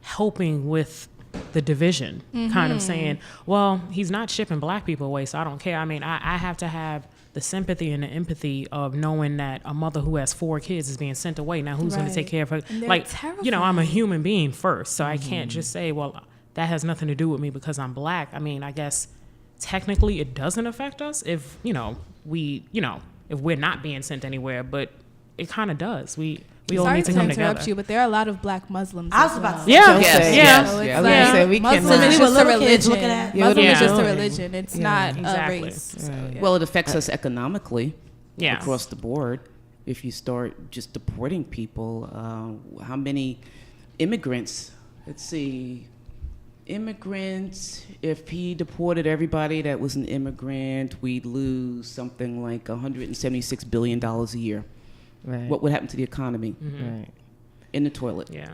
helping with the division, kind of saying, well, he's not shipping black people away, so I don't care. I mean, I have to have the sympathy and the empathy of knowing that a mother who has 4 kids is being sent away. Now, who's going to take care of her? I'm a human being first, so I can't just say, well, that has nothing to do with me because I'm black. I mean, I guess technically it doesn't affect us if, if we're not being sent anywhere, but it kind of does. We all need to come together. Sorry to interrupt you, but there are a lot of black Muslims. I was about to say. Yeah. Yes. So we Muslim is just a religion. Muslim is just a religion. It's not a race. So, Well, it affects us economically Yeah. across the board. If you start just deporting people, how many immigrants? Let's see. Immigrants, if he deported everybody that was an immigrant, we'd lose something like $176 billion a year. Right. What would happen to the economy? Right. In the toilet. Yeah.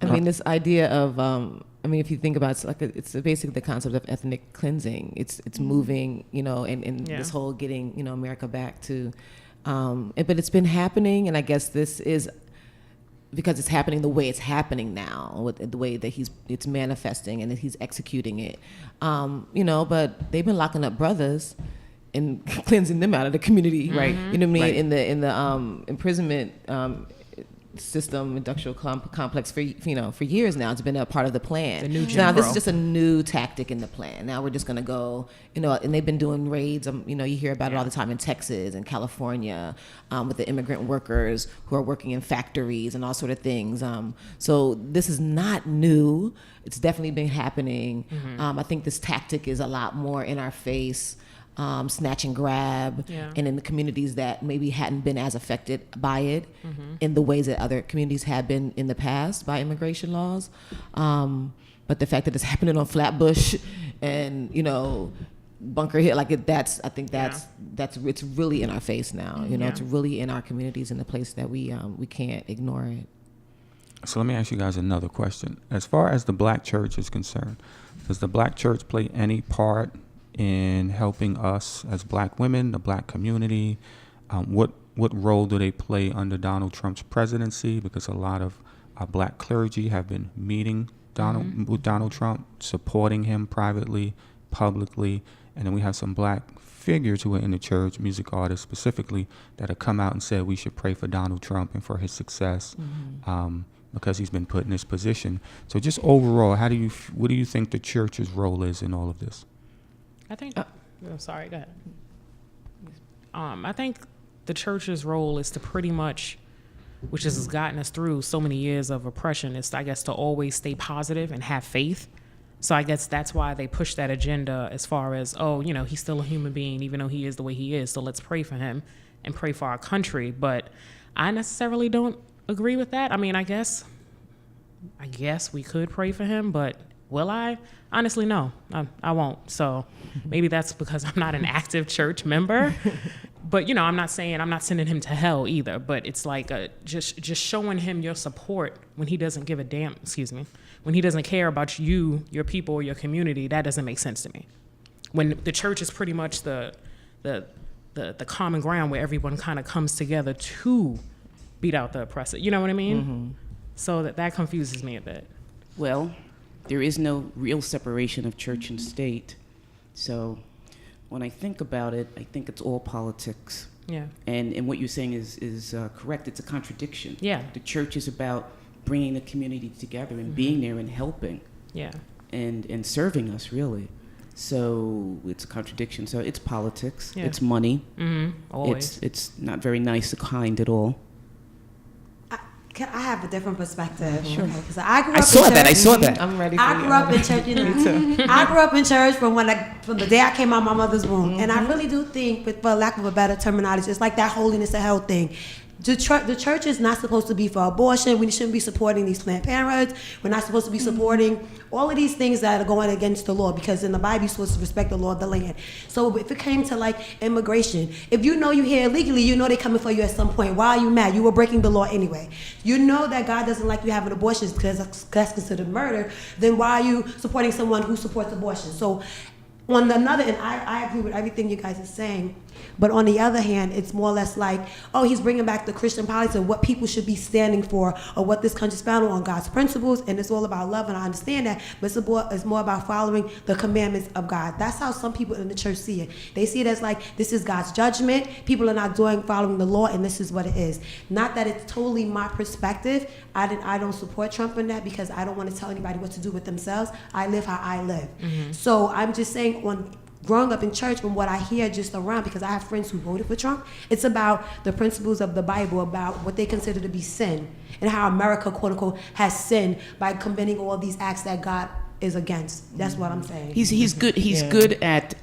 I mean, this idea of, if you think about it, it's basically the concept of ethnic cleansing. It's moving, and this whole getting, America back to, but it's been happening, and I guess this is because it's happening the way it's happening now, with the way that it's manifesting and that he's executing it, but they've been locking up brothers and cleansing them out of the community, right? You know what I mean? Right. In the imprisonment system, industrial complex for years now. It's been a part of the plan. The new Jim now this Crow. is just a new tactic in the plan. Now we're just going to go, and they've been doing raids. You hear about it all the time in Texas and California with the immigrant workers who are working in factories and all sort of things. So this is not new. It's definitely been happening. I think this tactic is a lot more in our face. Snatch and grab, and in the communities that maybe hadn't been as affected by it in the ways that other communities have been in the past by immigration laws. But the fact that it's happening on Flatbush and, Bunker Hill, it's really in our face now. It's really in our communities in the place that we can't ignore it. So let me ask you guys another question. As far as the black church is concerned, does the black church play any part in helping us as black women, the black community? What role do they play under Donald Trump's presidency? Because a lot of our black clergy have been meeting with Donald Trump, supporting him privately, publicly, and then we have some black figures who are in the church, music artists specifically, that have come out and said we should pray for Donald Trump and for his success. Because he's been put in this position. So just overall, what do you think the church's role is in all of this? I think, sorry, go ahead. I think the church's role is to pretty much, which has gotten us through so many years of oppression, is, I guess, to always stay positive and have faith. So I guess that's why they push that agenda as far as, he's still a human being, even though he is the way he is. So let's pray for him and pray for our country. But I necessarily don't agree with that. I mean, I guess we could pray for him, but will I? Honestly, no, I won't. So maybe that's because I'm not an active church member. But, I'm not sending him to hell either. But it's like just showing him your support when he doesn't give a damn, when he doesn't care about you, your people, or your community. That doesn't make sense to me. When the church is pretty much the common ground where everyone kind of comes together to beat out the oppressor. You know what I mean? Mm-hmm. So that confuses me a bit. Well, there is no real separation of church and state. So when I think about it, I think it's all politics. Yeah. And what you're saying is correct. It's a contradiction. Yeah. The church is about bringing the community together and being there and helping. Yeah. And serving us, really. So it's a contradiction. So it's politics. Yeah. It's money. Mm-hmm. Always. It's not very nice or kind at all. I have a different perspective. Sure. Because I grew up I saw in church. I saw that. I'm ready for I grew up in church, I grew up in church from the day I came out of my mother's womb. And I really do think, for lack of a better terminology, it's like that holiness of hell thing. The church is not supposed to be for abortion. We shouldn't be supporting these Planned Parenthoods. We're not supposed to be supporting all of these things that are going against the law, because in the Bible you're supposed to respect the law of the land. So if it came to like immigration, if you know you're here illegally, you know they're coming for you at some point. Why are you mad? You were breaking the law anyway. You know that God doesn't like you having abortions because that's considered murder. Then why are you supporting someone who supports abortion? So on the other end, I agree with everything you guys are saying. But on the other hand, it's more or less like, he's bringing back the Christian policy of what people should be standing for, or what this country's founded on, God's principles, and it's all about love, and I understand that, but it's more about following the commandments of God. That's how some people in the church see it. They see it as like, this is God's judgment, people are not following the law, and this is what it is. Not that it's totally my perspective. I don't support Trump in that, because I don't want to tell anybody what to do with themselves. I live how I live. Mm-hmm. So I'm just saying, growing up in church, from what I hear just around, because I have friends who voted for Trump, it's about the principles of the Bible, about what they consider to be sin, and how America, quote unquote, has sinned by committing all these acts that God is against. That's what I'm saying. He's good. He's good at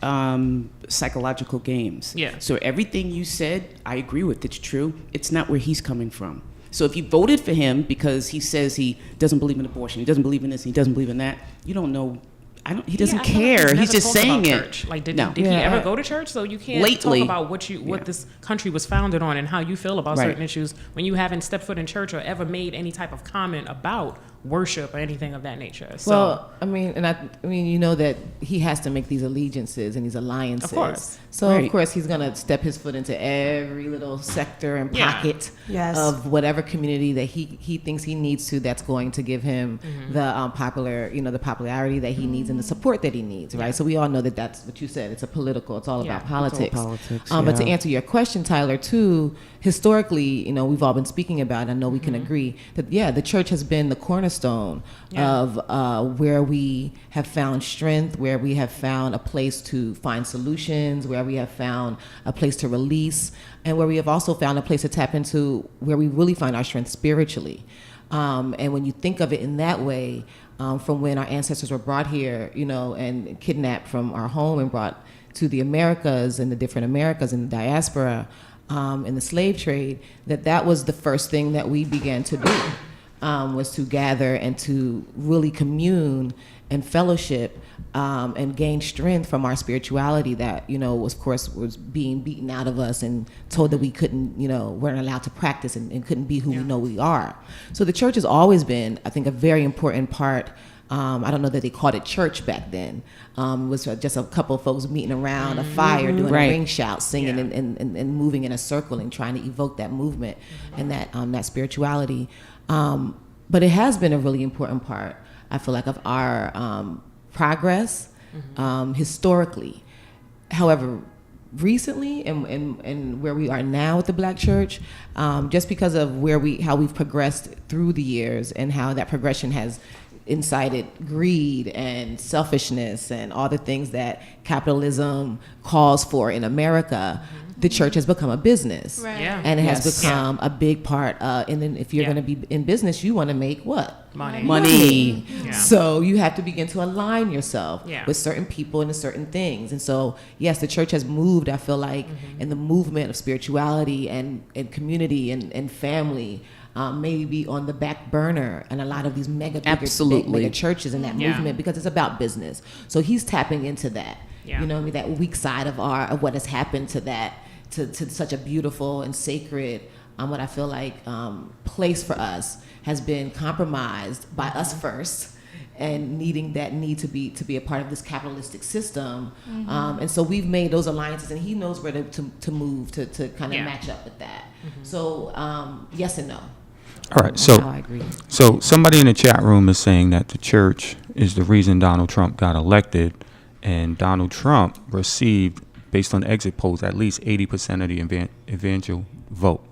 psychological games. Yeah. So everything you said, I agree with. It's true. It's not where he's coming from. So if you voted for him because he says he doesn't believe in abortion, he doesn't believe in this, he doesn't believe in that, you don't know. He doesn't care. Like he's just saying it. Church. Like, did he ever go to church? So you can't Lately, talk about what this country was founded on and how you feel about certain issues when you haven't stepped foot in church or ever made any type of comment about worship or anything of that nature. So, well, I mean, you know that he has to make these allegiances and these alliances. Of course. So of course he's gonna step his foot into every little sector and pocket of whatever community that he thinks he needs to. That's going to give him the popularity that he needs and the support that he needs. Right. So we all know that that's what you said. It's it's all about politics. But to answer your question, Tyler, too, historically, we've all been speaking about, I know we can agree that, the church has been the cornerstone of where we have found strength, where we have found a place to find solutions, where we have found a place to release, and where we have also found a place to tap into where we really find our strength spiritually. And when you think of it in that way, from when our ancestors were brought here, and kidnapped from our home and brought to the Americas and the different Americas and the diaspora, in the slave trade, that was the first thing that we began to do, was to gather and to really commune and fellowship, and gain strength from our spirituality that, was being beaten out of us and told that we couldn't, weren't allowed to practice and couldn't be who we know we are. So the church has always been, I think, a very important part I don't know that they called it church back then. It was just a couple of folks meeting around a fire, doing Right. a ring shout, singing and moving in a circle and trying to evoke that movement and that spirituality. But it has been a really important part, I feel like, of our progress historically. However, recently and where we are now with the Black church, just because of how we've progressed through the years and how that progression has incited greed and selfishness and all the things that capitalism calls for in America, the church has become a business. Right. Yeah. And it has Yes. become a big part. And then if you're Yeah. going to be in business, you want to make what? Money. Yeah. So you have to begin to align yourself Yeah. with certain people and certain things. And so, yes, the church has moved, I feel like, in the movement of spirituality and community and family. Maybe on the back burner and a lot of these mega Absolutely. churches and that Yeah. movement, because it's about business. So he's tapping into that. Yeah. You know what I mean? That weak side of what has happened to that, to such a beautiful and sacred, what I feel like place for us has been compromised by us first, and need to be a part of this capitalistic system. And so we've made those alliances, and he knows where to move to kind of Yeah. match up with that. So yes and no. All right, That's so how I agree. So somebody in the chat room is saying that the church is the reason Donald Trump got elected, and Donald Trump received, based on exit polls, at least 80% of the evangelical vote.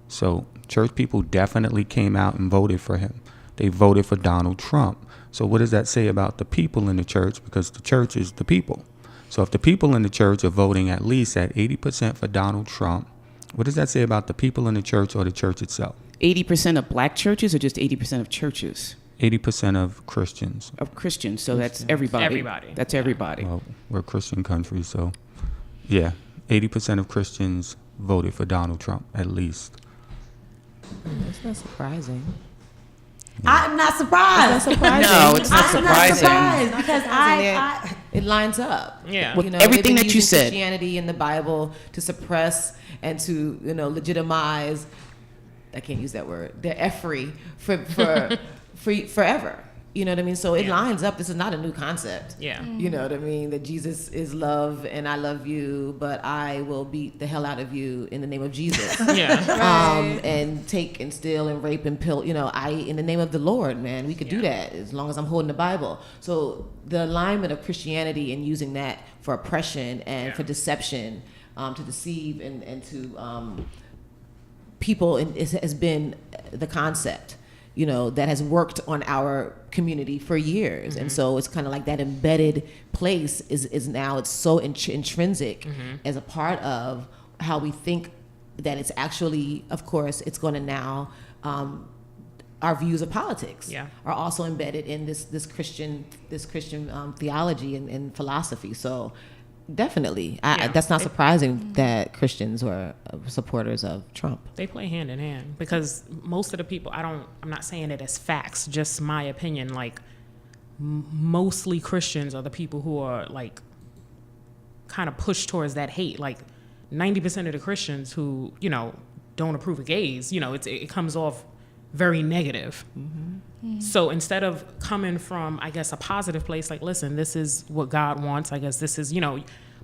So church people definitely came out and voted for him. They voted for Donald Trump. So what does that say about the people in the church? Because the church is the people. So if the people in the church are voting at least at 80% for Donald Trump, what does that say about the people in the church or the church itself? 80% of Black churches or just 80% of churches? 80% of Christians. Of Christians, so that's everybody. Everybody. That's everybody. Well, we're a Christian country, so yeah, 80% of Christians voted for Donald Trump, at least. It's not surprising. I'm not surprised. No, it's not I'm not surprising. surprised because I It lines up. Yeah. With You know, everything they've been that you using said. Christianity in the Bible to suppress and to legitimize. I can't use that word. The effery for forever. You know what I mean? So it Yeah. lines up. This is not a new concept. Yeah. You know what I mean? That Jesus is love and I love you, but I will beat the hell out of you in the name of Jesus. Yeah. And take and steal and rape and pill. In the name of the Lord, man, we could do that as long as I'm holding the Bible. So the alignment of Christianity and using that for oppression and for deception, to deceive and to people has been the concept, that has worked on our community for years. And so it's kind of like that embedded place is now, it's so intrinsic as a part of how we think that it's actually, of course, it's going to now, our views of politics are also embedded in this Christian theology and philosophy. So definitely, that's not surprising that Christians were supporters of Trump. They play hand in hand because most of the people, I'm not saying it as facts, just my opinion, like mostly Christians are the people who are like kind of pushed towards that hate. Like 90% of the Christians who, don't approve of gays, it comes off very negative. So instead of coming from, I guess, a positive place, like, listen, this is what God wants. I guess this is,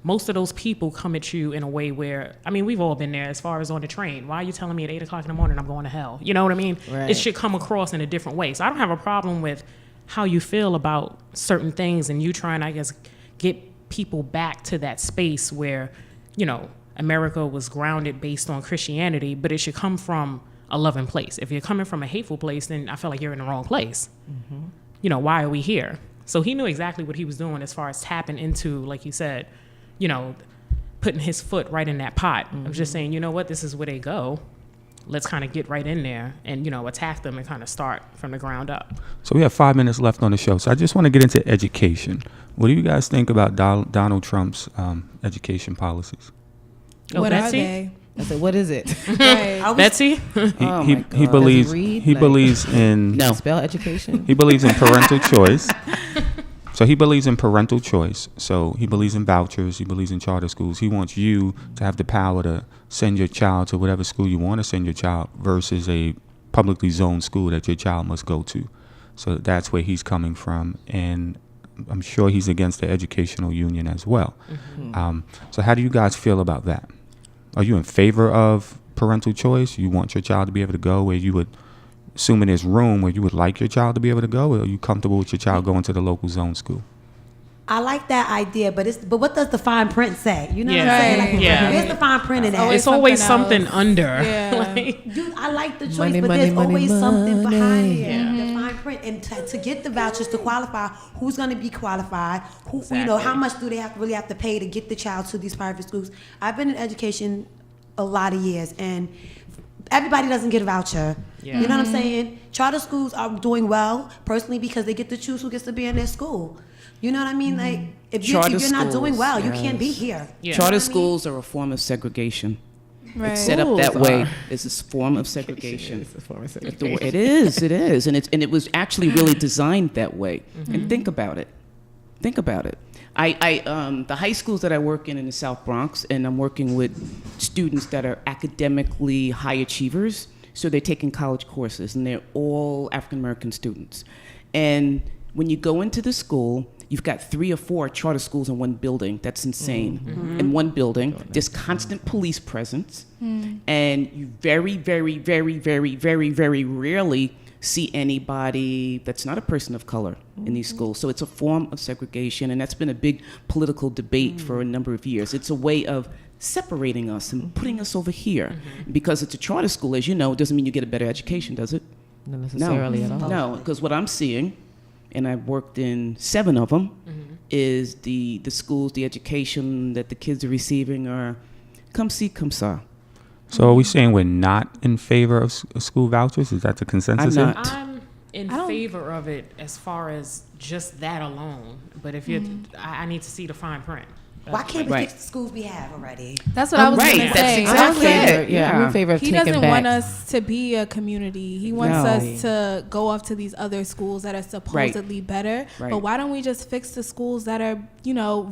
most of those people come at you in a way where, we've all been there as far as on the train. Why are you telling me at 8 o'clock in the morning I'm going to hell? You know what I mean? Right. It should come across in a different way. So I don't have a problem with how you feel about certain things and you trying, I guess, get people back to that space where, America was grounded based on Christianity, but it should come from a loving place. If you're coming from a hateful place, then I feel like you're in the wrong place. Why are we here? So he knew exactly what he was doing as far as tapping into, like you said, putting his foot right in that pot. Of just saying, you know what, this is where they go. Let's kind of get right in there and, attack them and kind of start from the ground up. So we have 5 minutes left on the show. So I just want to get into education. What do you guys think about Donald Trump's education policies? Oh, What Betsy? are they? I said, what is it? Right. Betsy? Oh He my God. believes Does he read? he Like- believes in No. Spell education. he believes in parental choice. So he believes in parental choice. So he believes in vouchers. He believes in charter schools. He wants you to have the power to send your child to whatever school you want to send your child versus a publicly zoned school that your child must go to. So that's where he's coming from, and I'm sure he's against the educational union as well. So how do you guys feel about that? Are you in favor of parental choice? You want your child to be able to go where you would, assuming there's room where you would like your child to be able to go, or are you comfortable with your child going to the local zone school? I like that idea, but what does the fine print say? You know what I'm Yeah. saying? Like, Yeah. where's the fine print in that? It's always something something under. Yeah. Like, Dude, I like the choice, Money, but money, there's money, always something money. behind it. Yeah. The fine print, and to get the vouchers to qualify, who's going to be qualified? Who, you know, Exactly. how much do they really have to pay to get the child to these private schools? I've been in education a lot of years, and everybody doesn't get a voucher. Yeah. You know what I'm saying? Charter schools are doing well personally because they get to choose who gets to be in their school. You know what I mean? Like, if you're Charter not doing schools, well, you yes. can't be here. Yeah. Charter schools are a form of segregation. Right. It's set up that Schools way. are. It's a form of segregation. It's a form of It's the way- segregation. It is, and it was actually really designed that way. And think about it. Think about it. The high schools that I work in the South Bronx, and I'm working with students that are academically high achievers. So they're taking college courses, and they're all African American students. And when you go into the school, you've got 3 or 4 charter schools in one building. That's insane. In one building, there's constant police presence, and you very, very, very, very, very, very rarely see anybody that's not a person of color in these schools. So it's a form of segregation, and that's been a big political debate for a number of years. It's a way of separating us and putting us over here. Because it's a charter school, as you know, doesn't mean you get a better education, does it? Not necessarily at all. No, because what I'm seeing, and I've worked in 7 of them, is the schools, the education that the kids are receiving are come see, come saw. So are we saying we're not in favor of school vouchers? Is that the consensus? I'm here? not. I'm in favor of it as far as just that alone. But if you, I need to see the fine print. Why can't we Right. fix the schools we have already? That's what I was Right, going to that's say. exactly I'm in favor- it. yeah, I'm in favor of He taking doesn't back. want us to be a community. He wants No. us to go off to these other schools that are supposedly better. Right. But why don't we just fix the schools that are,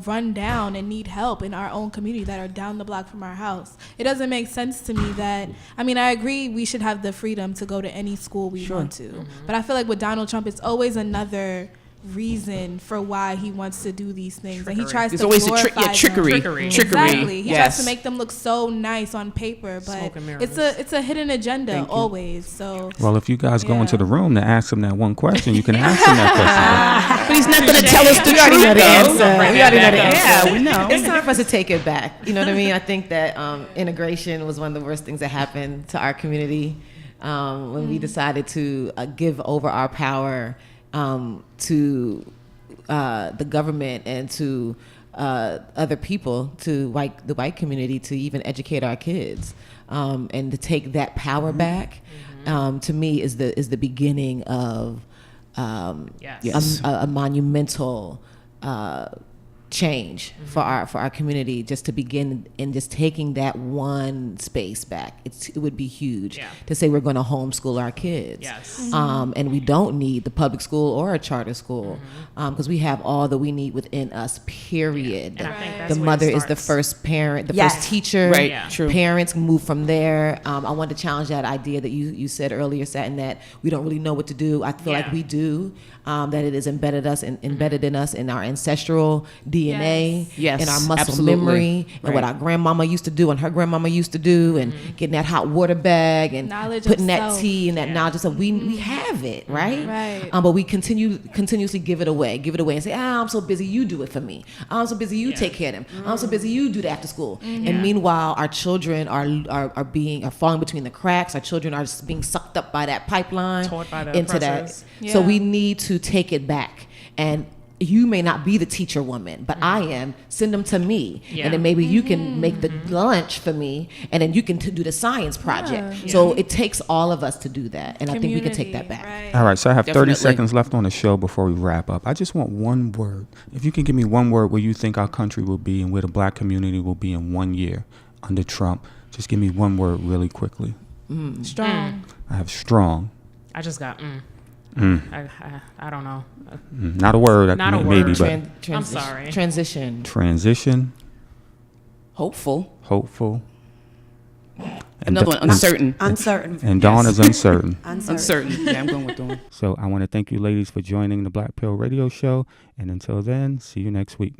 run down and need help in our own community that are down the block from our house? It doesn't make sense to me that, I agree we should have the freedom to go to any school we want to. But I feel like with Donald Trump, it's always another reason for why he wants to do these things, and he tries It's to always glorify them. trickery. Exactly. He yes. tries to make them look so nice on paper, but Smoke and it's a hidden agenda Thank you. always. So Well, if you guys go Yeah. into the room to ask him that one question, you can ask him that But he's not going to tell us the We already know truth, the though. answer. We already know the answer. Yeah, we know. It's time for us to take it back. You know what I mean? I think that integration was one of the worst things that happened to our community when we decided to give over our power to the government and to other people, to the white community, to even educate our kids, and to take that power back. To me, is the beginning of Yes. a monumental change for our community, just to begin in just taking that one space back. It would be huge to say we're going to homeschool our kids. Yes. And we don't need the public school or a charter school because we have all that we need within us, period. And I think that's The where it mother is the starts. first parent, the Yes. first teacher. Right, Yeah. true. Parents move from there. I wanted to challenge that idea that you said earlier, Satin, that we don't really know what to do. I feel like Yeah. we do. That it is embedded in us, in our ancestral DNA, Yes, in our muscle absolutely. memory, and what Right. our grandmama used to do and her grandmama used to do, and getting that hot water bag and Knowledge of putting that self. tea and that knowledge of self. We have it, right? Right. But we continuously give it away and say, I'm so busy, you do it for me. I'm so busy, you take care of them. I'm so busy, you do the after school. And meanwhile, our children are falling between the cracks. Our children are just being sucked up by that pipeline Taught by the into oppressors. that. So Yeah. we need to take it back. And you may not be the teacher woman, but I am. Send them to me, Yeah. and then maybe you can make the lunch for me, and then you can do the science project. So it takes all of us to do that, and I think we can take that back. Right. All right, so I have 30 Definitely. seconds left on the show before we wrap up. I just want one word. If you can give me one word where you think our country will be and where the black community will be in 1 year under Trump, just give me one word really quickly. Strong. I have strong. I just got I don't know. Not a word. Not a maybe, word. but I'm sorry. Transition. transition, Hopeful. hopeful. Another one, uncertain. Uncertain. And Dawn is uncertain. Uncertain. Yeah, I'm going with Dawn. So I want to thank you ladies for joining the Black Pill Radio Show. And until then, see you next week.